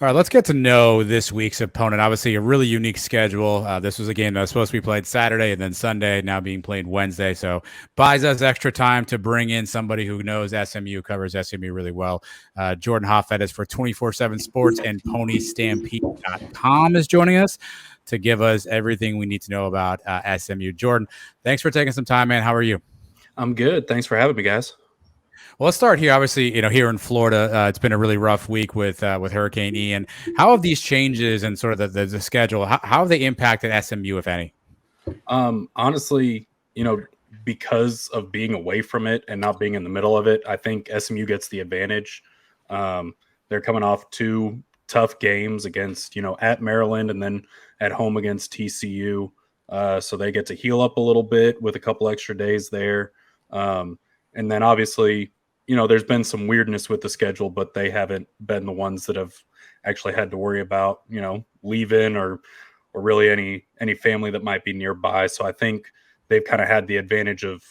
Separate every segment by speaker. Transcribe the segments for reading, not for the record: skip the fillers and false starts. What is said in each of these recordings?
Speaker 1: All right, let's get to know this week's opponent. Obviously, a really unique schedule. This was a game that was supposed to be played Saturday and then Sunday, now being played Wednesday. So, buys us extra time to bring in somebody who knows SMU, covers SMU really well. Jordan Hofeditz for 24/7 Sports and PonyStampede.com is joining us to give us everything we need to know about SMU. Jordan, thanks for taking some time, man. How are you?
Speaker 2: I'm good. Thanks for having me, guys.
Speaker 1: Well, let's start here. Obviously, here in Florida, it's been a really rough week with Hurricane Ian. How have these changes and sort of the schedule? How have they impacted SMU, if any?
Speaker 2: Honestly, because of being away from it and not being in the middle of it, I think SMU gets the advantage. They're coming off two tough games against, at Maryland and then at home against TCU. So they get to heal up a little bit with a couple extra days there. And then obviously, there's been some weirdness with the schedule, but they haven't been the ones that have actually had to worry about, leaving or really any family that might be nearby. So I think they've kind of had the advantage of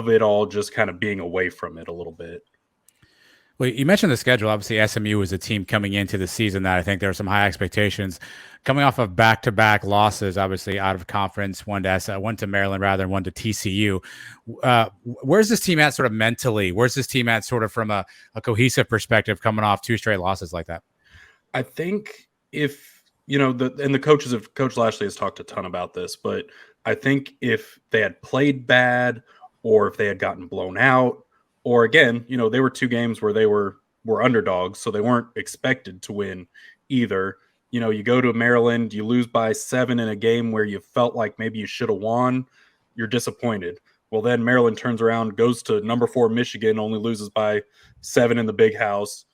Speaker 2: it all just kind of being away from it a little bit.
Speaker 1: Well, you mentioned the schedule. Obviously, SMU was a team coming into the season that I think there were some high expectations, coming off of back-to-back losses. Obviously, out of conference, one to Maryland rather, and one to TCU. Where's this team at, sort of mentally? Where's this team at, sort of from a cohesive perspective, coming off two straight losses like that?
Speaker 2: I think if Coach Lashley has talked a ton about this, but I think if they had played bad or if they had gotten blown out, or again, they were two games where they were underdogs, so they weren't expected to win either. You go to Maryland, you lose by 7 in a game where you felt like maybe you should have won, you're disappointed. Well, then Maryland turns around, goes to number 4 Michigan, only loses by 7 in the Big House,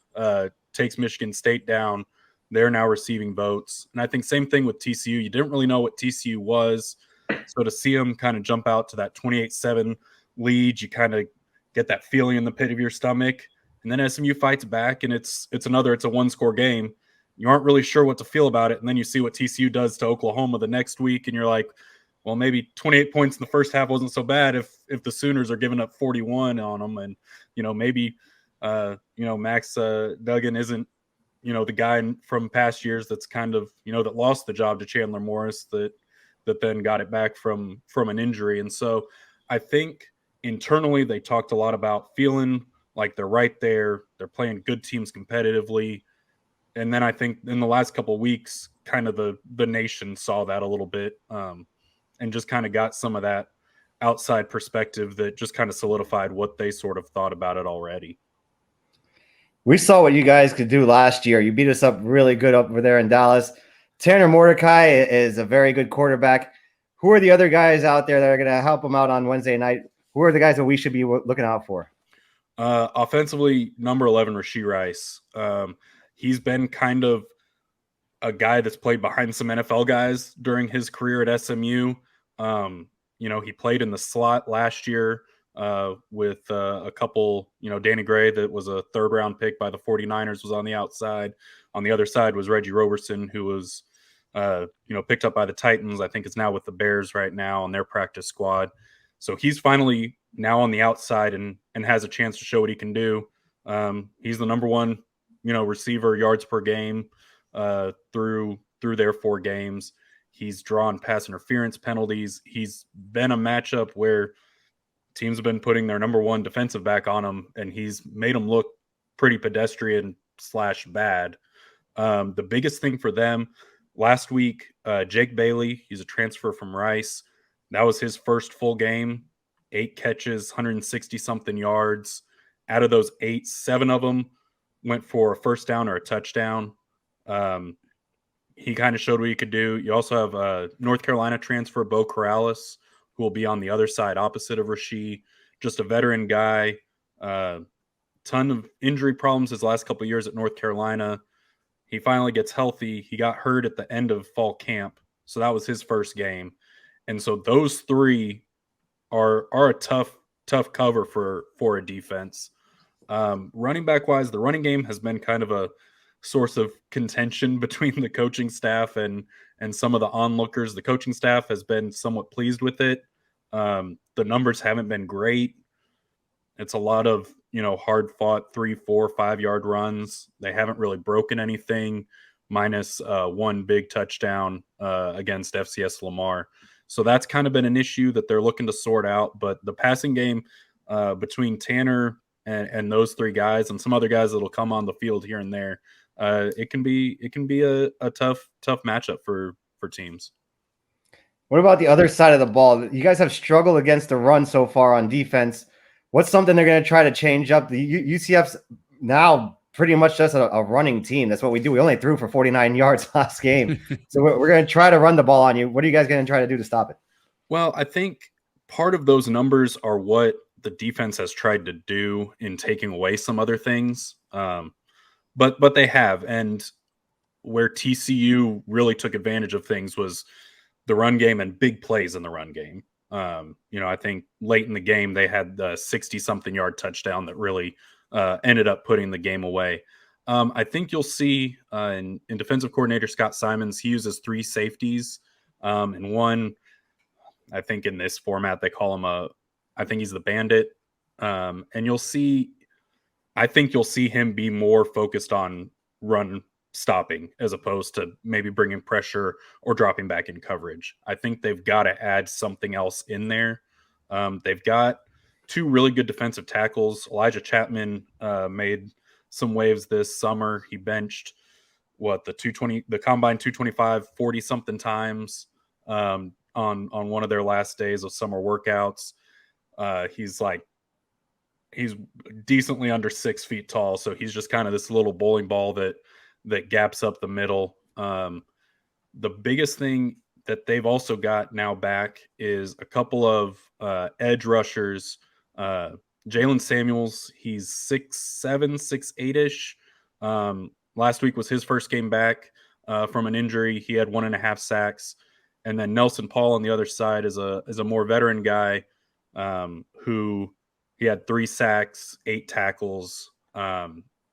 Speaker 2: takes Michigan State down. They're now receiving votes. And I think same thing with TCU. You didn't really know what TCU was. So to see them kind of jump out to that 28-7 lead, you kind of get that feeling in the pit of your stomach. And then SMU fights back, and it's a one-score game. You aren't really sure what to feel about it. And then you see what TCU does to Oklahoma the next week, and you're like, well, maybe 28 points in the first half wasn't so bad if the Sooners are giving up 41 on them. And, maybe, Max Duggan isn't, the guy from past years that's kind of, that lost the job to Chandler Morris that then got it back from an injury. And so I think internally they talked a lot about feeling like they're right there. They're playing good teams competitively. And then I think in the last couple of weeks, kind of the nation saw that a little bit and just kind of got some of that outside perspective that just kind of solidified what they sort of thought about it already.
Speaker 3: We saw what you guys could do last year. You beat us up really good over there in Dallas. Tanner Mordacai is a very good quarterback. Who are the other guys out there that are going to help him out on Wednesday night? Who are the guys that we should be looking out for?
Speaker 2: Offensively, number 11, Rashee Rice. He's been kind of a guy that's played behind some NFL guys during his career at SMU. He played in the slot last year with a couple, Danny Gray, that was a 3rd-round pick by the 49ers, was on the outside. On the other side was Reggie Roberson, who was, picked up by the Titans. I think is now with the Bears right now on their practice squad. So he's finally now on the outside and has a chance to show what he can do. He's the number 1, receiver yards per game through their 4 games. He's drawn pass interference penalties. He's been a matchup where teams have been putting their number 1 defensive back on him, and he's made him look pretty pedestrian/bad. The biggest thing for them last week, Jake Bailey, he's a transfer from Rice. That was his first full game, 8 catches, 160-something yards. Out of those 8, 7 of them went for a first down or a touchdown. He kind of showed what he could do. You also have a North Carolina transfer, Bo Corrales, who will be on the other side opposite of Rashee. Just a veteran guy. Ton of injury problems his last couple of years at North Carolina. He finally gets healthy. He got hurt at the end of fall camp, so that was his first game. And so those 3 are a tough cover for a defense. Running back wise, the running game has been kind of a source of contention between the coaching staff and some of the onlookers. The coaching staff has been somewhat pleased with it. The numbers haven't been great. It's a lot of hard fought 3, 4, 5 yard runs. They haven't really broken anything, minus one big touchdown against FCS Lamar. So that's kind of been an issue that they're looking to sort out. But the passing game between Tanner and those three guys and some other guys that'll come on the field here and there, it can be a tough matchup for teams.
Speaker 3: What about the other side of the ball? You guys have struggled against the run so far on defense. What's something they're going to try to change up? The UCF's now pretty much just a running team. That's what we do. We only threw for 49 yards last game. So we're going to try to run the ball on you. What are you guys going to try to do to stop it?
Speaker 2: Well, I think part of those numbers are what the defense has tried to do in taking away some other things. But they have. And where TCU really took advantage of things was the run game and big plays in the run game. I think late in the game, they had the 60-something yard touchdown that really ended up putting the game away. I think you'll see in defensive coordinator Scott Simons, he uses 3 safeties. And one, I think in this format, they call him I think he's the bandit. And I think you'll see him be more focused on run stopping as opposed to maybe bringing pressure or dropping back in coverage. I think they've got to add something else in there. They've got 2 really good defensive tackles. Elijah Chapman made some waves this summer. He benched the combine 225 40 something times on one of their last days of summer workouts. He's decently under 6 feet tall, so he's just kind of this little bowling ball that gaps up the middle. The biggest thing that they've also got now back is a couple of edge rushers. Jalen Samuels, he's 6'7", 6'8"-ish. Last week was his first game back from an injury. He had 1.5 sacks. And then Nelson Paul on the other side is a more veteran guy who he had 3 sacks, 8 tackles.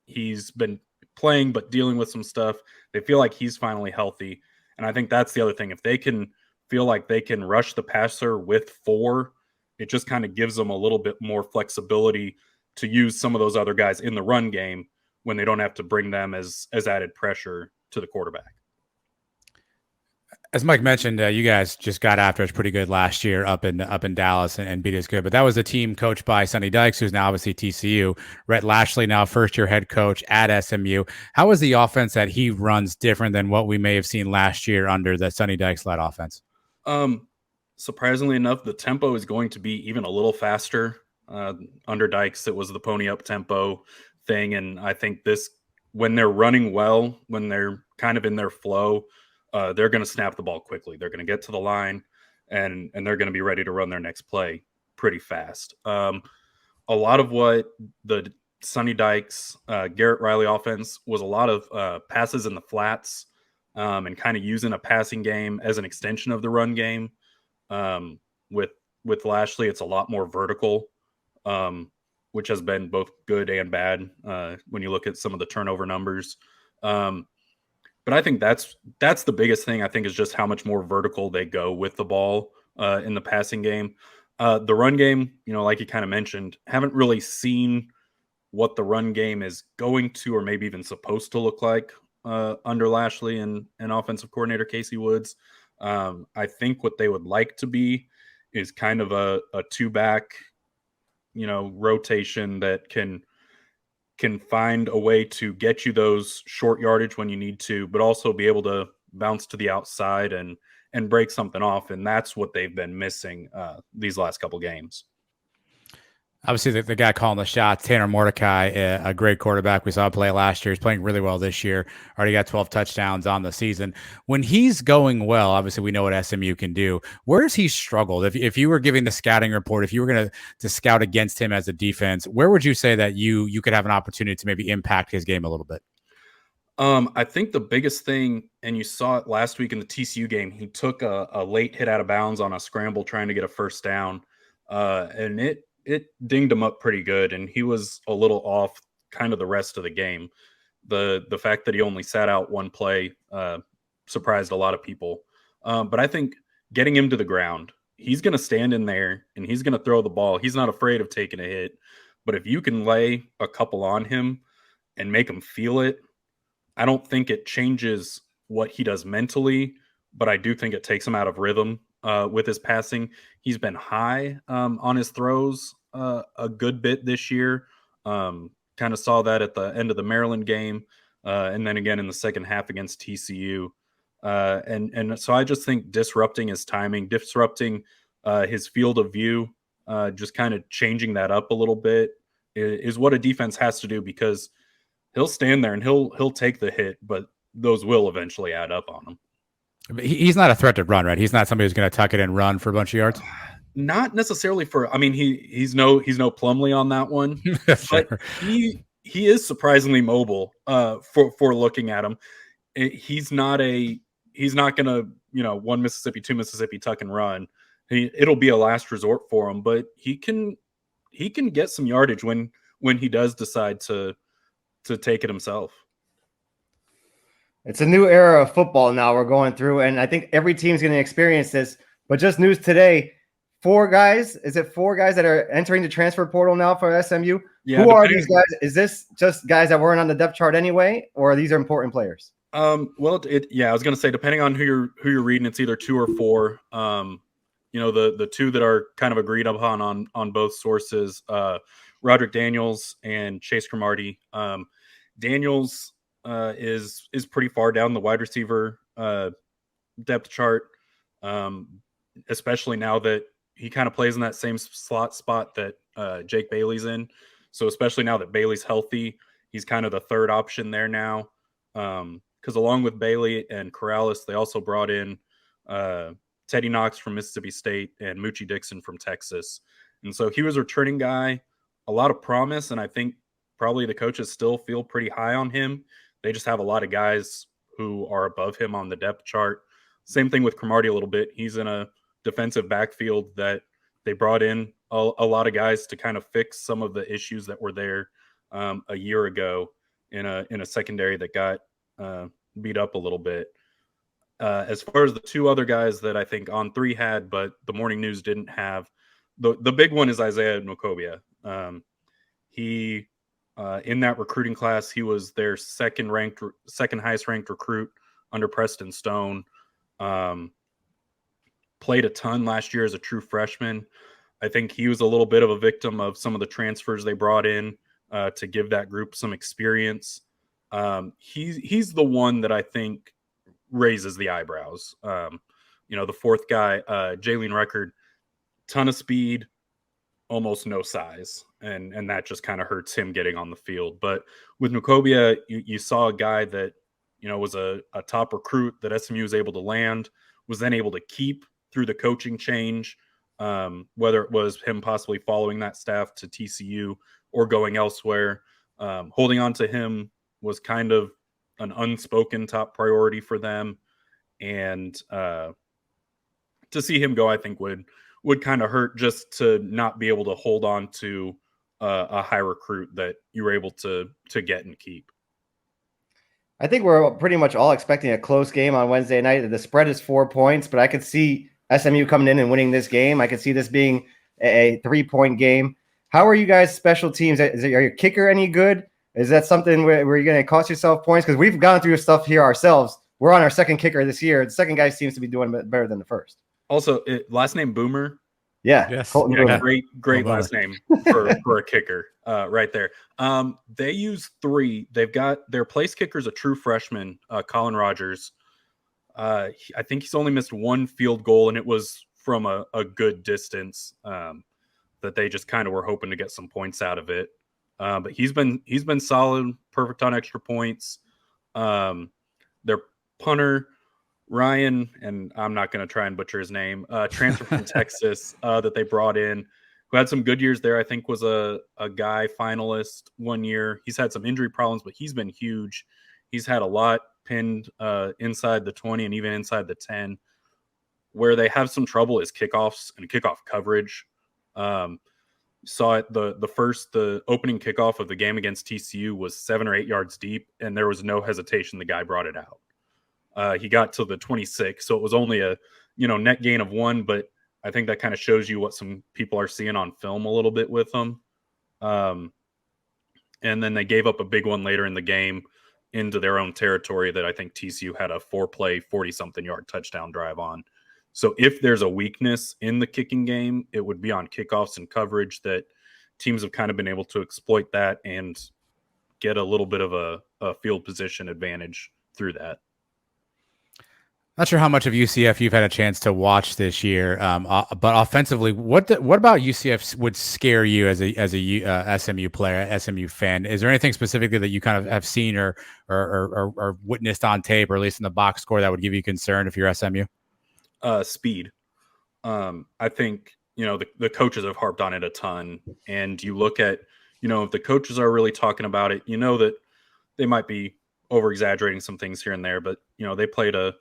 Speaker 2: He's been playing but dealing with some stuff. They feel like he's finally healthy. And I think that's the other thing. If they can feel like they can rush the passer with 4, it just kind of gives them a little bit more flexibility to use some of those other guys in the run game when they don't have to bring them as added pressure to the quarterback.
Speaker 1: As Mike mentioned, you guys just got after us pretty good last year up in Dallas and beat us good. But that was a team coached by Sonny Dykes, who's now obviously TCU. Rhett Lashley, now first-year head coach at SMU. How is the offense that he runs different than what we may have seen last year under the Sonny Dykes-led offense?
Speaker 2: Surprisingly enough, the tempo is going to be even a little faster. Under Dykes, it was the pony-up tempo thing. And I think when they're running well, when they're kind of in their flow, they're going to snap the ball quickly. They're going to get to the line, and they're going to be ready to run their next play pretty fast. A lot of what the Sonny Dykes, Garrett Riley offense was a lot of passes in the flats and kind of using a passing game as an extension of the run game. With Lashley, it's a lot more vertical, which has been both good and bad when you look at some of the turnover numbers. But I think that's the biggest thing, I think, is just how much more vertical they go with the ball in the passing game. The run game, like you kind of mentioned, haven't really seen what the run game is going to or maybe even supposed to look like under Lashley and offensive coordinator Casey Woods. I think what they would like to be is kind of a 2-back, rotation that can find a way to get you those short yardage when you need to, but also be able to bounce to the outside and break something off. And that's what they've been missing these last couple games.
Speaker 1: Obviously, the guy calling the shots, Tanner Mordacai, a great quarterback. We saw him play last year. He's playing really well this year. Already got 12 touchdowns on the season. When he's going well, obviously we know what SMU can do. Where has he struggled? If you were giving the scouting report, if you were going to scout against him as a defense, where would you say that you could have an opportunity to maybe impact his game a little bit?
Speaker 2: I think the biggest thing, and you saw it last week in the TCU game, he took a late hit out of bounds on a scramble trying to get a first down, and it dinged him up pretty good, and he was a little off kind of the rest of the game. The fact that he only sat out one play surprised a lot of people. But I think getting him to the ground, he's going to stand in there and he's going to throw the ball. He's not afraid of taking a hit, But if you can lay a couple on him and make him feel it, I don't think it changes what he does mentally, but I do think it takes him out of rhythm with his passing. He's been high on his throws a good bit this year. Kind of saw that at the end of the Maryland game, and then again in the second half against TCU. And so I just think disrupting his timing, disrupting his field of view, just kind of changing that up a little bit is what a defense has to do, because he'll stand there and he'll take the hit, but those will eventually add up on him.
Speaker 1: He's not a threat to run, right? He's not somebody who's going to tuck it and run for a bunch of yards.
Speaker 2: Not necessarily for. I mean, he's no Plumlee on that one,
Speaker 1: Sure.
Speaker 2: but he is surprisingly mobile. For looking at him, he's not going to, one Mississippi, two Mississippi tuck and run. It'll be a last resort for him, but he can get some yardage when he does decide to take it himself.
Speaker 3: It's a new era of football now we're going through, and I think every team's going to experience this. But just news today, 4 guys. Is it 4 guys that are entering the transfer portal now for SMU?
Speaker 2: Yeah,
Speaker 3: who are these guys? Is this just guys that weren't on the depth chart anyway, or these are important players?
Speaker 2: Well, I was going to say, depending on who you're reading, it's either 2 or 4. The 2 that are kind of agreed upon on both sources, Roderick Daniels and Chase Cromartie. Daniels is pretty far down the wide receiver depth chart, especially now that he kind of plays in that same slot spot that Jake Bailey's in. So especially now that Bailey's healthy, he's kind of the third option there now. Because along with Bailey and Corrales, they also brought in Teddy Knox from Mississippi State and Moochie Dixon from Texas. And so he was a returning guy, a lot of promise, and I think probably the coaches still feel pretty high on him. They just have a lot of guys who are above him on the depth chart. Same thing with Cromartie a little bit. He's in a defensive backfield that they brought in a lot of guys to kind of fix some of the issues that were there a year ago in a secondary that got beat up a little bit. As far as the 2 other guys that I think On3 had, but the Morning News didn't have, the big one is Isaiah Nwokobia. He in that recruiting class, he was their second highest ranked recruit under Preston Stone. Played a ton last year as a true freshman. I think he was a little bit of a victim of some of the transfers they brought in to give that group some experience. He's the one that I think raises the eyebrows. The 4th guy, Jalen Record, ton of speed, almost no size, and that just kind of hurts him getting on the field. But with Nwokobia, you saw a guy that was a top recruit that SMU was able to land, was then able to keep through the coaching change, whether it was him possibly following that staff to TCU or going elsewhere. Holding on to him was kind of an unspoken top priority for them, and to see him go, I think would kind of hurt, just to not be able to hold on to a high recruit that you were able to get and keep.
Speaker 3: I think we're pretty much all expecting a close game on Wednesday night. The spread is 4 points, but I could see SMU coming in and winning this game. I could see this being a 3-point game. How are you guys special teams? Are your kicker any good? Is that something where you're going to cost yourself points? Because we've gone through stuff here ourselves. We're on our second kicker this year. The second guy seems to be doing better than the first.
Speaker 2: Also, last name Boomer.
Speaker 3: Yeah.
Speaker 1: Yes.
Speaker 3: Yeah,
Speaker 2: great last name for a kicker right there. They use 3. They've got their place kicker's a true freshman, Colin Rogers. I think he's only missed 1 field goal, and it was from a good distance that they just kind of were hoping to get some points out of it. But he's been solid, perfect on extra points. Their punter, Ryan, and I'm not going to try and butcher his name, transfer from Texas that they brought in, who had some good years there. I think was a guy finalist one year. He's had some injury problems, but he's been huge. He's had a lot pinned inside the 20 and even inside the 10. Where they have some trouble is kickoffs and kickoff coverage. Saw it the opening kickoff of the game against TCU was 7 or 8 yards deep, and there was no hesitation. The guy brought it out. He got to the 26, so it was only a net gain of 1, but I think that kind of shows you what some people are seeing on film a little bit with him. And then they gave up a big one later in the game into their own territory that I think TCU had a 4-play, 40-something yard touchdown drive on. So if there's a weakness in the kicking game, it would be on kickoffs and coverage that teams have kind of been able to exploit that and get a little bit of a field position advantage through that.
Speaker 1: Not sure how much of UCF you've had a chance to watch this year, but offensively, what about UCF would scare you as a SMU player, SMU fan? Is there anything specifically that you kind of have seen or witnessed on tape, or at least in the box score, that would give you concern if you're SMU?
Speaker 2: Speed. I think the coaches have harped on it a ton, and you look at if the coaches are really talking about it, that they might be over exaggerating some things here and there, but they played a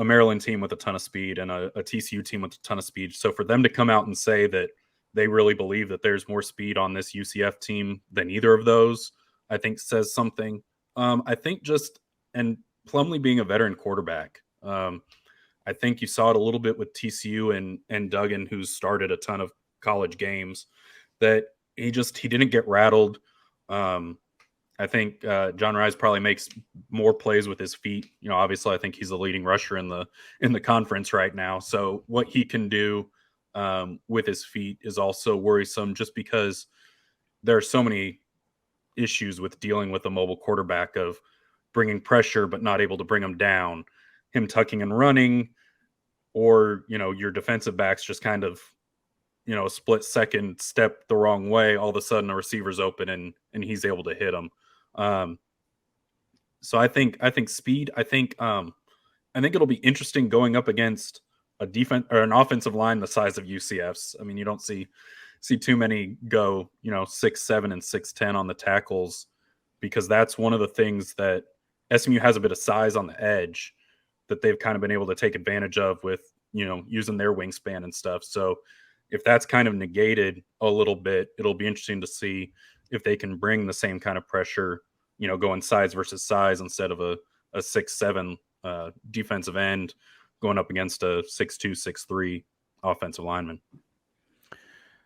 Speaker 2: Maryland team with a ton of speed and a TCU team with a ton of speed. So for them to come out and say that they really believe that there's more speed on this UCF team than either of those, I think says something. I think and Plumlee being a veteran quarterback, I think you saw it a little bit with TCU and Duggan, who's started a ton of college games, that he didn't get rattled. I think John Rice probably makes more plays with his feet. Obviously, I think he's the leading rusher in the conference right now. So what he can do with his feet is also worrisome, just because there are so many issues with dealing with a mobile quarterback of bringing pressure but not able to bring him down, him tucking and running, or your defensive backs just kind of a split second step the wrong way, all of a sudden a receiver's open and he's able to hit him. So I think speed. I think it'll be interesting going up against a defense or an offensive line the size of UCF's. I mean, you don't see too many go 6'7" and 6'10" on the tackles, because that's one of the things that SMU has a bit of size on the edge that they've kind of been able to take advantage of with using their wingspan and stuff. So if that's kind of negated a little bit, it'll be interesting to see if they can bring the same kind of pressure, going size versus size instead of a 6'7" defensive end going up against a 6'2", 6'3" offensive lineman.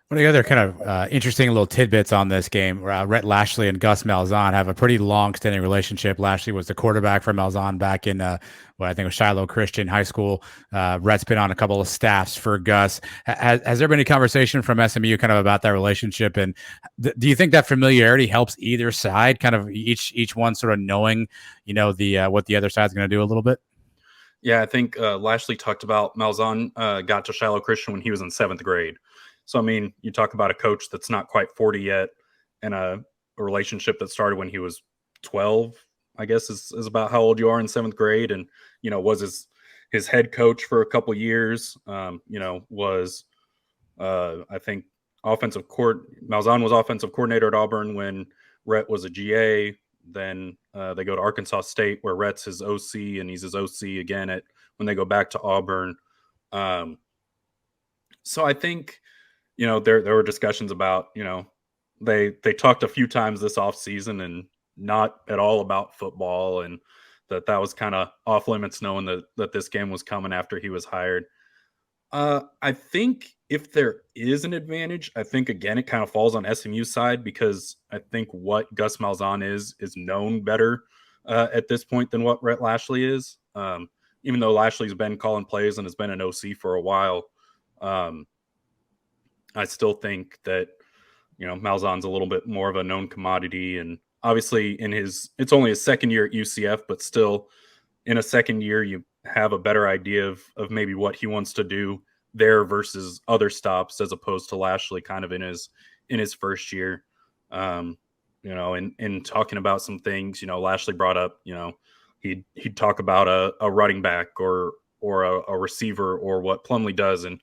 Speaker 1: One of the other kind of interesting little tidbits on this game, Rhett Lashley and Gus Malzahn have a pretty long-standing relationship. Lashley was the quarterback for Malzahn back in what I think was Shiloh Christian High School. Rhett's been on a couple of staffs for Gus. Has there been any conversation from SMU kind of about that relationship? And do you think that familiarity helps either side, kind of each one sort of knowing, what the other side's going to do a little bit?
Speaker 2: Yeah, I think Lashley talked about Malzahn got to Shiloh Christian when he was in 7th grade. So, I mean, you talk about a coach that's not quite 40 yet, and a relationship that started when he was 12, I guess is about how old you are in 7th grade. And, was his head coach for a couple years, was, I think, Malzahn was offensive coordinator at Auburn when Rhett was a GA. Then they go to Arkansas State, where Rhett's his OC, and he's his OC again when they go back to Auburn. So I think, there were discussions about, they talked a few times this offseason and not at all about football, and that was kind of off limits, knowing that this game was coming after he was hired. I think if there is an advantage, I think, again, it kind of falls on SMU's side, because I think what Gus Malzahn is known better at this point than what Rhett Lashley is. Even though Lashley's been calling plays and has been an OC for a while, I still think that, Malzahn's a little bit more of a known commodity. And obviously it's only his second year at UCF, but still in a second year, you have a better idea of maybe what he wants to do there versus other stops, as opposed to Lashley kind of in his first year. In talking about some things, Lashley brought up, he'd talk about a running back or a receiver, or what Plumlee does. And,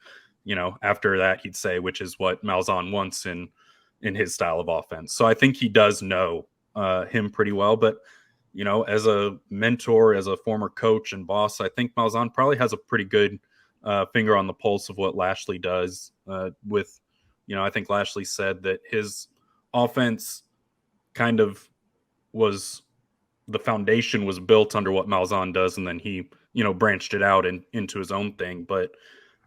Speaker 2: after that, he'd say, which is what Malzahn wants in his style of offense. So I think he does know him pretty well. But, as a mentor, as a former coach and boss, I think Malzahn probably has a pretty good finger on the pulse of what Lashley does. I think Lashley said that his offense kind of the foundation was built under what Malzahn does, and then he, branched it out into his own thing. But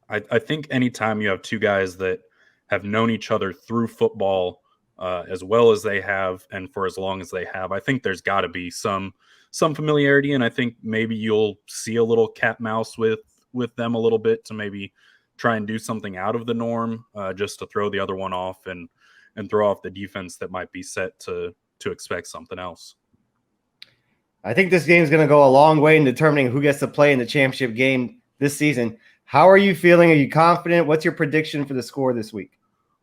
Speaker 2: I think anytime you have two guys that have known each other through football as well as they have and for as long as they have. I think there's got to be some familiarity, and I think maybe you'll see a little cat mouse with them a little bit to maybe try and do something out of the norm, just to throw the other one off and throw off the defense that might be set to expect something else.
Speaker 3: I think this game is going to go a long way in determining who gets to play in the championship game this season. How are you feeling? Are you confident? What's your prediction for the score this week?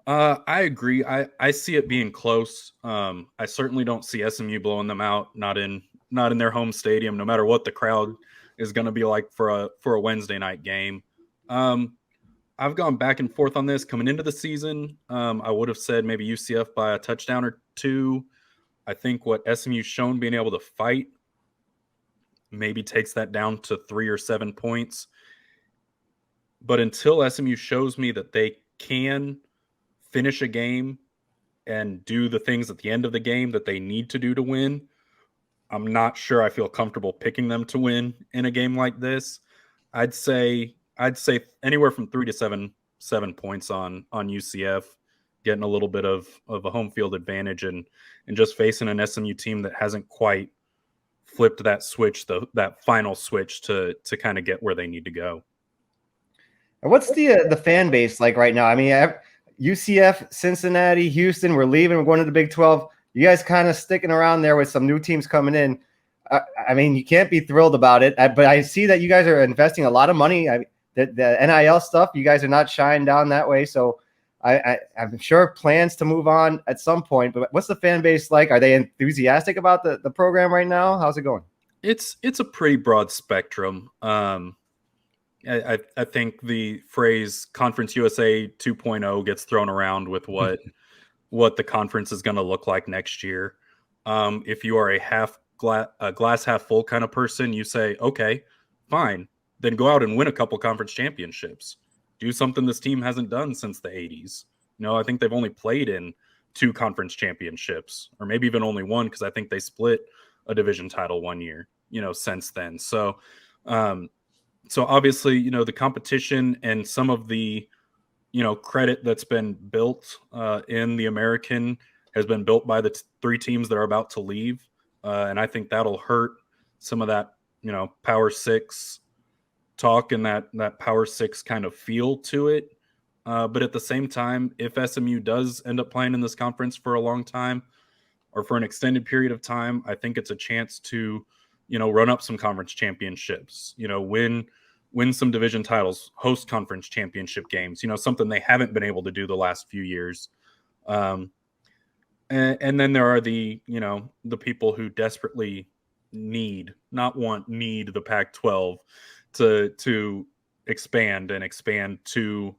Speaker 2: I agree. I see it being close. I certainly don't see SMU blowing them out. Not in their home stadium, no matter what the crowd is going to be like for a Wednesday night game. I've gone back and forth on this coming into the season. I would have said maybe UCF by a touchdown or two. I think what SMU's shown being able to fight maybe takes that down to 3 or 7 points. But until SMU shows me that they can finish a game and do the things at the end of the game that they need to do to win, I'm not sure I feel comfortable picking them to win in a game like this. I'd say anywhere from 3 to 7 points on UCF, getting a little bit of a home field advantage and just facing an SMU team that hasn't quite flipped that switch, that final switch to kind of get where they need to go.
Speaker 3: And what's the fan base like right now? I mean, UCF, Cincinnati, Houston, we're leaving. We're going to the Big 12. You guys kind of sticking around there with some new teams coming in. I mean, you can't be thrilled about it. But I see that you guys are investing a lot of money. The NIL stuff, you guys are not shying down that way. So I'm sure plans to move on at some point. But what's the fan base like? Are they enthusiastic about the program right now? How's it going?
Speaker 2: It's a pretty broad spectrum. I think the phrase Conference USA 2.0 gets thrown around with what the conference is going to look like next year. If you are a glass half full kind of person, you say, okay, fine, then go out and win a couple conference championships. Do something this team hasn't done since the 80s. I think they've only played in 2 conference championships, or maybe even only one, because I think they split a division title one year, since then. So obviously, the competition and some of the, credit that's been built in the American has been built by the 3 teams that are about to leave. And I think that'll hurt some of that, Power 6 talk and that Power 6 kind of feel to it. But at the same time, if SMU does end up playing in this conference for a long time or for an extended period of time, I think it's a chance to, run up some conference championships, win some division titles, host conference championship games, something they haven't been able to do the last few years. And then there are the people who desperately need the Pac-12 to expand to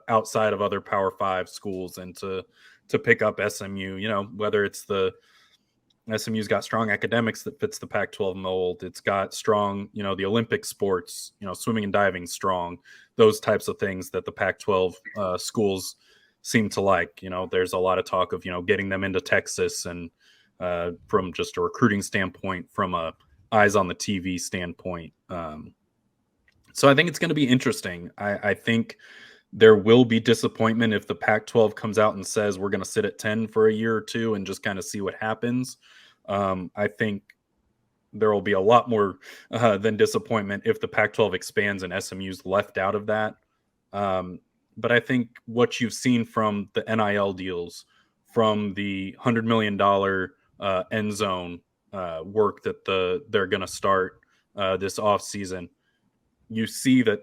Speaker 2: outside of other Power 5 schools and to pick up SMU, whether it's SMU's got strong academics that fits the Pac-12 mold. It's got strong, the Olympic sports, swimming and diving strong, those types of things that the Pac-12 schools seem to like. There's a lot of talk of, getting them into Texas and from just a recruiting standpoint, from a eyes on the TV standpoint. So I think it's going to be interesting. I think there will be disappointment if the Pac-12 comes out and says we're going to sit at 10 for a year or two and just kind of see what happens. I think there will be a lot more than disappointment if the Pac-12 expands and SMU's left out of that. But I think what you've seen from the NIL deals, from the $100 million end zone work that they're going to start this offseason, you see that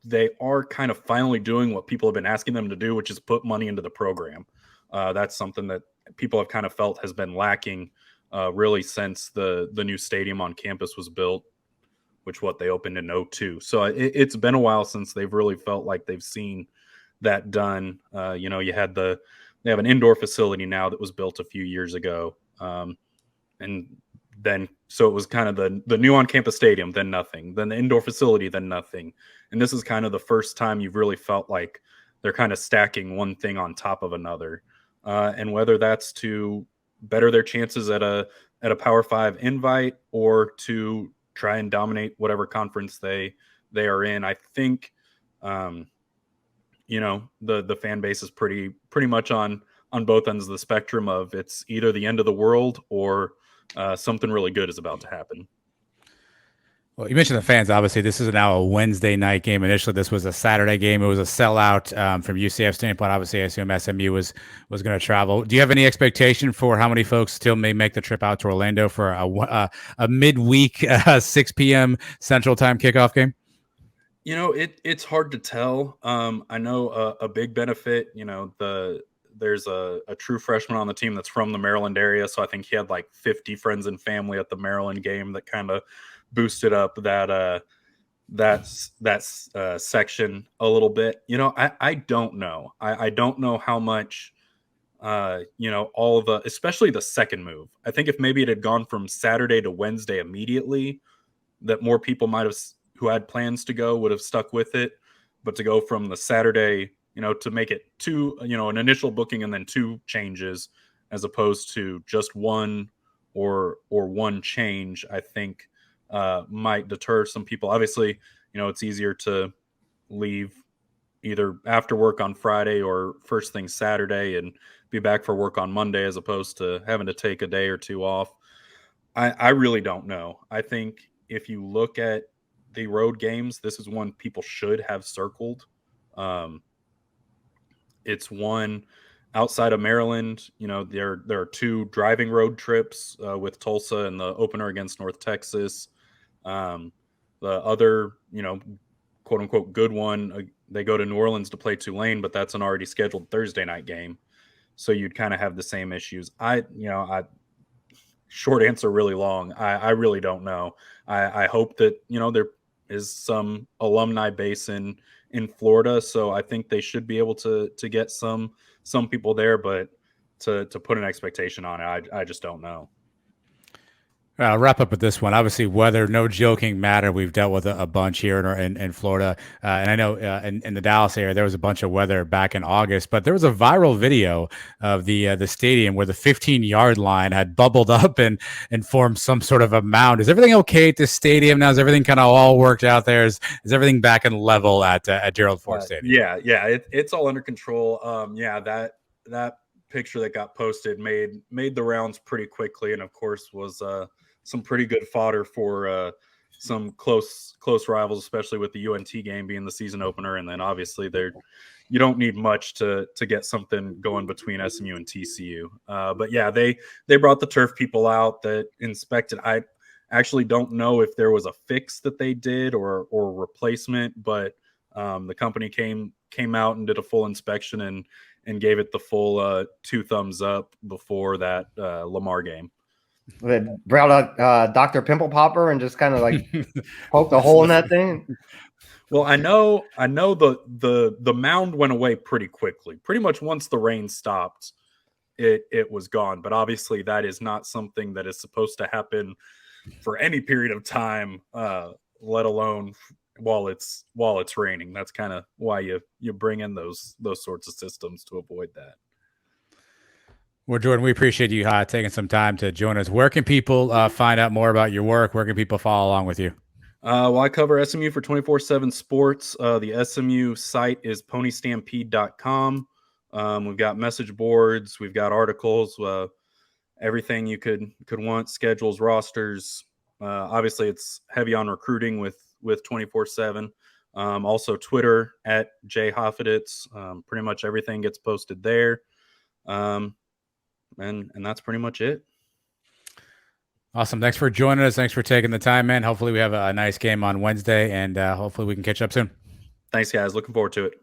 Speaker 2: they are kind of finally doing what people have been asking them to do, which is put money into the program. That's something that people have kind of felt has been lacking really since the new stadium on campus was built, which they opened in 2002. So it's been a while since they've really felt like they've seen that done. They have an indoor facility now that was built a few years ago. And then, so it was kind of the new on-campus stadium, then nothing, then the indoor facility, then nothing. And this is kind of the first time you've really felt like they're kind of stacking one thing on top of another. And whether that's to better their chances at a Power 5 invite or to try and dominate whatever conference they are in, I think, the fan base is pretty much on on both ends of the spectrum of it's either the end of the world or something really good is about to happen.
Speaker 1: Well, you mentioned the fans. Obviously, this is now a Wednesday night game. Initially, this was a Saturday game. It was a sellout from UCF standpoint. Obviously, I assume SMU was going to travel. Do you have any expectation for how many folks still may make the trip out to Orlando for a midweek 6 p.m. Central Time kickoff game?
Speaker 2: It's hard to tell. I know a big benefit. There's a true freshman on the team that's from the Maryland area, so I think he had like 50 friends and family at the Maryland game that kind of boosted up that section a little bit. I don't know. I don't know how much all of especially the second move. I think if maybe it had gone from Saturday to Wednesday immediately, that more people might have who had plans to go would have stuck with it. But to go from the Saturday, to make it two, an initial booking and then two changes as opposed to just one or one change, I think might deter some people. Obviously, it's easier to leave either after work on Friday or first thing Saturday and be back for work on Monday as opposed to having to take a day or two off. I really don't know. I think if you look at the road games, this is one people should have circled. It's one outside of Maryland. There are two driving road trips with Tulsa and the opener against North Texas. The other, quote unquote, good one, they go to New Orleans to play Tulane, but that's an already scheduled Thursday night game. So you'd kind of have the same issues. Short answer, really long. I really don't know. I hope that, there is some alumni base in Florida. So I think they should be able to get some people there, but to put an expectation on it, I just don't know.
Speaker 1: I'll wrap up with this one. Obviously, weather, no joking matter. We've dealt with a bunch here in Florida. And I know in the Dallas area, there was a bunch of weather back in August, but there was a viral video of the stadium where the 15-yard line had bubbled up and formed some sort of a mound. Is everything okay at this stadium now? Is everything kind of all worked out there? Is everything back in level at Gerald Ford Stadium?
Speaker 2: Yeah. It's all under control. That picture that got posted made the rounds pretty quickly. And of course was, some pretty good fodder for some close rivals, especially with the UNT game being the season opener. And then obviously you don't need much to get something going between SMU and TCU. But yeah, they brought the turf people out that inspected. I actually don't know if there was a fix that they did or replacement, but the company came out and did a full inspection and gave it the full 2 thumbs up before that Lamar game.
Speaker 3: They brought out Dr. Pimple Popper and just kind of like poked a hole in that thing.
Speaker 2: Well, I know the mound went away pretty quickly. Pretty much once the rain stopped, it was gone. But obviously that is not something that is supposed to happen for any period of time, let alone while it's raining. That's kind of why you bring in those sorts of systems to avoid that.
Speaker 1: Well, Jordan, we appreciate you taking some time to join us. Where can people find out more about your work? Where can people follow along with you?
Speaker 2: Well, I cover SMU for 24/7 Sports. The SMU site is ponystampede.com. We've got message boards. We've got articles, everything you could want, schedules, rosters. Obviously, it's heavy on recruiting with 24/7. Also, Twitter at J Hofeditz. Pretty much everything gets posted there. And that's pretty much it.
Speaker 1: Awesome. Thanks for joining us. Thanks for taking the time, man. Hopefully we have a nice game on Wednesday, and hopefully we can catch up soon.
Speaker 2: Thanks, guys. Looking forward to it.